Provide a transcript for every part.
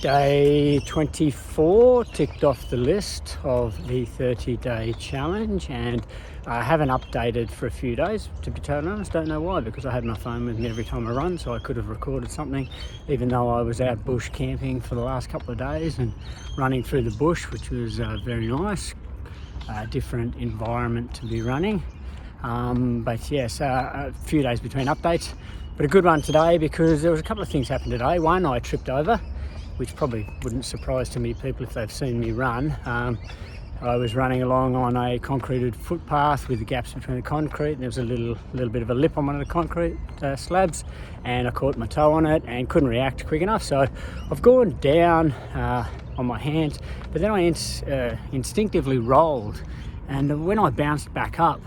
Day 24 ticked off the list of the 30-day challenge, and I haven't updated for a few days, to be totally honest. Don't know why, because I had my phone with me every time I run, so I could have recorded something, even though I was out bush camping for the last couple of days and running through the bush, which was very nice. Different environment to be running. But yes, a few days between updates, but a good one today because there was a couple of things happened today. One, I tripped over, which probably wouldn't surprise too many people if they've seen me run. I was running along on a concreted footpath with the gaps between the concrete, and there was a little bit of a lip on one of the concrete slabs, and I caught my toe on it and couldn't react quick enough. So I've gone down on my hands, but then I instinctively rolled, and when I bounced back up,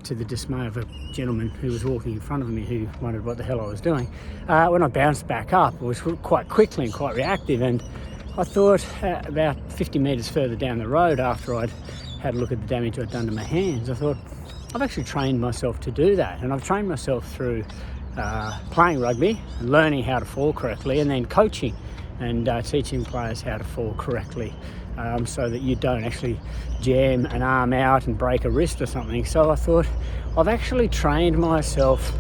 to the dismay of a gentleman who was walking in front of me who wondered what the hell I was doing. When I bounced back up, it was quite quickly and quite reactive, and I thought about 50 metres further down the road, after I'd had a look at the damage I'd done to my hands, I thought, I've actually trained myself to do that, and I've trained myself through playing rugby and learning how to fall correctly, and then coaching and teaching players how to fall correctly, so that you don't actually jam an arm out and break a wrist or something. So I thought, I've actually trained myself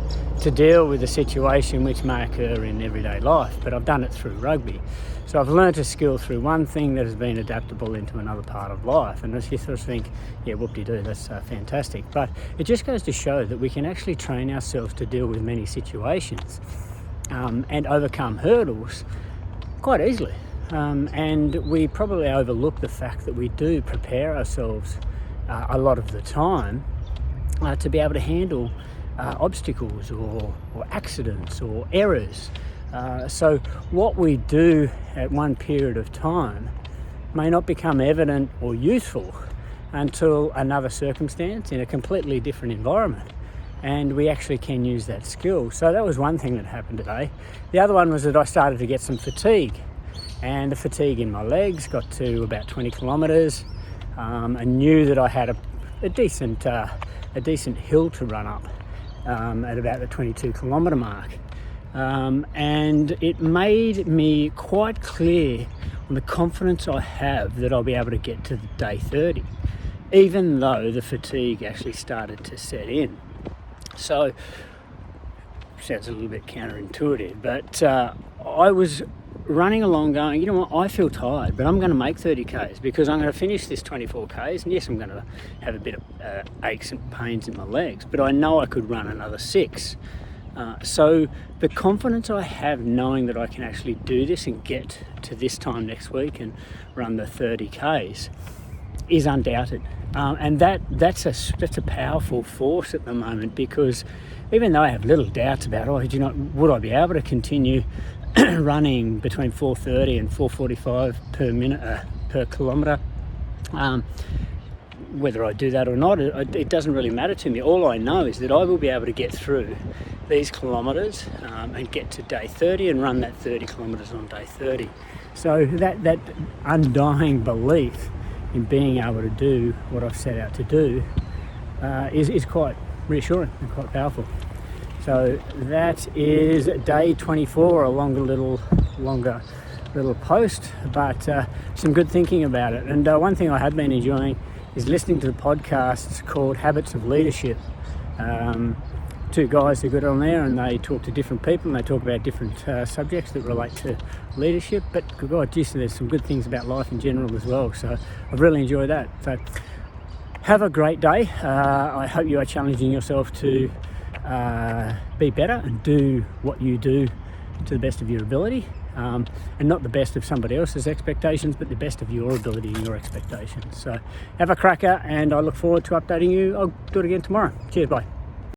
to deal with a situation which may occur in everyday life, but I've done it through rugby. So I've learnt a skill through one thing that has been adaptable into another part of life, and you sort of think, yeah, whoop-de-doo, that's fantastic. But it just goes to show that we can actually train ourselves to deal with many situations and overcome hurdles quite easily. And we probably overlook the fact that we do prepare ourselves a lot of the time to be able to handle obstacles or accidents or errors. So what we do at one period of time may not become evident or useful until another circumstance in a completely different environment, and we actually can use that skill. So that was one thing that happened today. The other one was that I started to get some fatigue, and the fatigue in my legs got to about 20 kilometres. I knew that I had a decent hill to run up at about the 22 kilometre mark. And it made me quite clear on the confidence I have that I'll be able to get to day 30, even though the fatigue actually started to set in. So, sounds a little bit counterintuitive, but I was running along going, you know what, I feel tired, but I'm going to make 30 Ks because I'm going to finish this 24 Ks, and yes, I'm going to have a bit of aches and pains in my legs, but I know I could run another 6. So the confidence I have knowing that I can actually do this and get to this time next week and run the 30 Ks is undoubted. And that's a powerful force at the moment, because even though I have little doubts about, would I be able to continue running between 4:30 and 4:45 per minute per kilometre, whether I do that or not, it doesn't really matter to me. All I know is that I will be able to get through these kilometres and get to day 30 and run that 30 kilometres on day 30. So that undying belief in being able to do what I've set out to do is quite reassuring and quite powerful. So that is day 24, a longer little post, but some good thinking about it. And one thing I have been enjoying is listening to the podcasts called Habits of Leadership. Two guys are good on there, and they talk to different people, and they talk about different subjects that relate to leadership. But good God, geez, there's some good things about life in general as well. So I've really enjoyed that. So have a great day. I hope you are challenging yourself to be better and do what you do to the best of your ability, and not the best of somebody else's expectations, but the best of your ability and your expectations. So have a cracker, and I look forward to updating you. I'll do it again tomorrow. Cheers, bye.